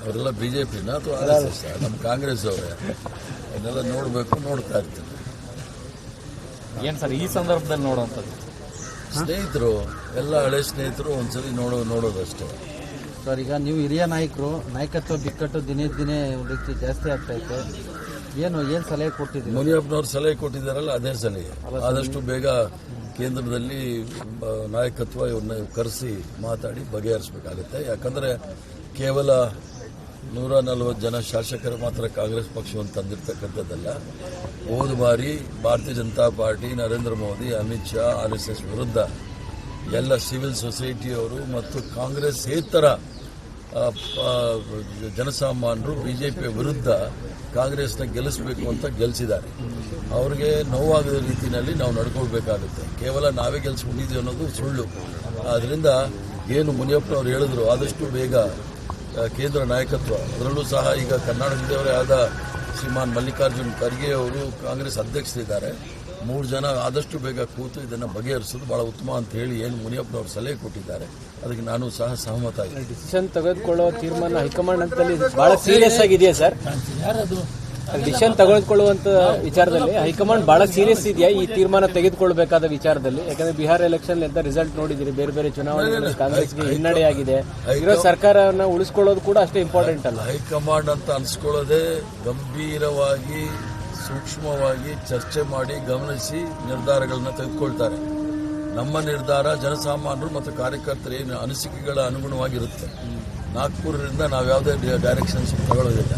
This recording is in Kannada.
ಅವರೆಲ್ಲ ಬಿಜೆಪಿನ ಅಥವಾ RSS ನಮ್ಮ ಕಾಂಗ್ರೆಸ್ ಅವರೇ ಅದನ್ನೆಲ್ಲ ನೋಡಬೇಕು, ನೋಡ್ತಾ ಇರ್ತೀನಿ. ಏನು ಸರ್ ಈ ಸಂದರ್ಭದಲ್ಲಿ ನೋಡುವಂಥದ್ದು? ಸ್ನೇಹಿತರು ಎಲ್ಲ ಹಳೆ ಸ್ನೇಹಿತರು ಒಂದ್ಸಲಿ ನೋಡೋದಷ್ಟೇ. ಸರ್, ಈಗ ನೀವು ಹಿರಿಯ ನಾಯಕರು, ನಾಯಕತ್ವ ಬಿಕ್ಕಟ್ಟು ದಿನೇ ದಿನೇ ಒಂದು ರೀತಿ ಜಾಸ್ತಿ ಆಗ್ತೈತೆ. ಏನು ಸಲಹೆ ಕೊಟ್ಟಿದ್ದೀರಿ? ಮುನಿಯಪ್ಪನವ್ರು ಸಲಹೆ ಕೊಟ್ಟಿದ್ದಾರಲ್ಲ, ಅದೇ ಸಲಹೆ. ಆದಷ್ಟು ಬೇಗ ಕೇಂದ್ರದಲ್ಲಿ ನಾಯಕತ್ವ ಇವ್ರನ್ನ ಕರೆಸಿ ಮಾತಾಡಿ ಬಗೆಹರಿಸಬೇಕಾಗುತ್ತೆ. ಯಾಕಂದರೆ ಕೇವಲ 140 ಜನ ಶಾಸಕರು ಮಾತ್ರ ಕಾಂಗ್ರೆಸ್ ಪಕ್ಷವನ್ನು ತಂದಿರತಕ್ಕಂಥದ್ದಲ್ಲ. ಹೋದ ಬಾರಿ ಭಾರತೀಯ ಜನತಾ ಪಾರ್ಟಿ, ನರೇಂದ್ರ ಮೋದಿ, ಅಮಿತ್ ಶಾ, RSS ವಿರುದ್ಧ ಎಲ್ಲ ಸಿವಿಲ್ ಸೊಸೈಟಿಯವರು ಮತ್ತು ಕಾಂಗ್ರೆಸ್ಸೇತರ ಜನಸಾಮಾನ್ಯರು ಬಿಜೆಪಿಯ ವಿರುದ್ಧ ಕಾಂಗ್ರೆಸ್ನ ಗೆಲ್ಲಿಸಬೇಕು ಅಂತ ಗೆಲ್ಲಿಸಿದ್ದಾರೆ. ಅವ್ರಿಗೆ ನೋವಾಗದ ರೀತಿಯಲ್ಲಿ ನಾವು ನಡ್ಕೊಳ್ಬೇಕಾಗುತ್ತೆ. ಕೇವಲ ನಾವೇ ಗೆಲ್ಲಿಸ್ಕೊಂಡಿದ್ದೀವಿ ಅನ್ನೋದು ಸುಳ್ಳು. ಆದ್ದರಿಂದ ಏನು ಮುನಿಯಪ್ಪನವ್ರು ಹೇಳಿದ್ರು, ಆದಷ್ಟು ಬೇಗ ಕೇಂದ್ರ ನಾಯಕತ್ವ, ಅದರಲ್ಲೂ ಸಹ ಈಗ ಕರ್ನಾಟಕದವರೇ ಆದ ಶ್ರೀಮಾನ್ ಮಲ್ಲಿಕಾರ್ಜುನ್ ಖರ್ಗೆ ಅವರು ಕಾಂಗ್ರೆಸ್ ಅಧ್ಯಕ್ಷರಿದ್ದಾರೆ. 3 ಜನ ಆದಷ್ಟು ಬೇಗ ಕೂತು ಇದನ್ನು ಬಗೆಹರಿಸೋದು ಬಹಳ ಉತ್ತಮ ಅಂತ ಹೇಳಿ ಏನು ಮುನಿಯಪ್ಪನವರು ಸಲಹೆ ಕೊಟ್ಟಿದ್ದಾರೆ, ಅದಕ್ಕೆ ನಾನು ಸಹ ಸಹಮತ ಇದ್ದೀನಿ. ಡಿಸಿಷನ್ ತೆಗೆದುಕೊಳ್ಳುವ ತೀರ್ಮಾನ ಹೈಕಮಾಂಡ್ ಅಂತಲ್ಲಿ ಬಹಳ ಸೀರಿಯಸ್ ಆಗಿದೆಯಾ ಸರ್? ಡಿಸಿಷನ್ ತೆಗೆದುಕೊಳ್ಳುವಂತ ವಿಚಾರದಲ್ಲಿ ಹೈಕಮಾಂಡ್ ಬಹಳ ಸೀರಿಯಸ್ ಇದೆಯಾ ಈ ತೀರ್ಮಾನ ತೆಗೆದುಕೊಳ್ಳಬೇಕಾದ ವಿಚಾರದಲ್ಲಿ? ಯಾಕಂದ್ರೆ ಬಿಹಾರ ಎಲೆಕ್ಷನ್ ಅಂತ ರಿಸಲ್ಟ್ ನೋಡಿದಿರಿ, ಬೇರೆ ಬೇರೆ ಚುನಾವಣೆಗಳಲ್ಲಿ ಕಾಂಗ್ರೆಸ್ಗೆ ಹಿನ್ನಡೆಯಾಗಿದೆ. ಇರೋ ಸರ್ಕಾರವನ್ನು ಉಳಿಸ್ಕೊಳ್ಳೋದು ಕೂಡ ಅಷ್ಟೇ ಇಂಪಾರ್ಟೆಂಟ್ ಅಲ್ಲ? ಹೈಕಮಾಂಡ್ ಅಂತ ಅನ್ಸ್ಕೊಳ್ಳೋದೇ ಗಂಭೀರವಾಗಿ, ಸೂಕ್ಷ್ಮವಾಗಿ ಚರ್ಚೆ ಮಾಡಿ ಗಮನಿಸಿ ನಿರ್ಧಾರಗಳನ್ನ ತೆಗೆದುಕೊಳ್ತಾರೆ. ನಮ್ಮ ನಿರ್ಧಾರ ಜನಸಾಮಾನ್ಯರು ಮತ್ತು ಕಾರ್ಯಕರ್ತರ ಏನು ಅನಿಸಿಕೆಗಳ ಅನುಗುಣವಾಗಿರುತ್ತೆ. ನಾಗ್ಪುರದಿಂದ ನಾವು ಯಾವುದೇ ಡೈರೆಕ್ಷನ್ಸ್ ತಗೊಳ್ಳೋದಿಲ್ಲ.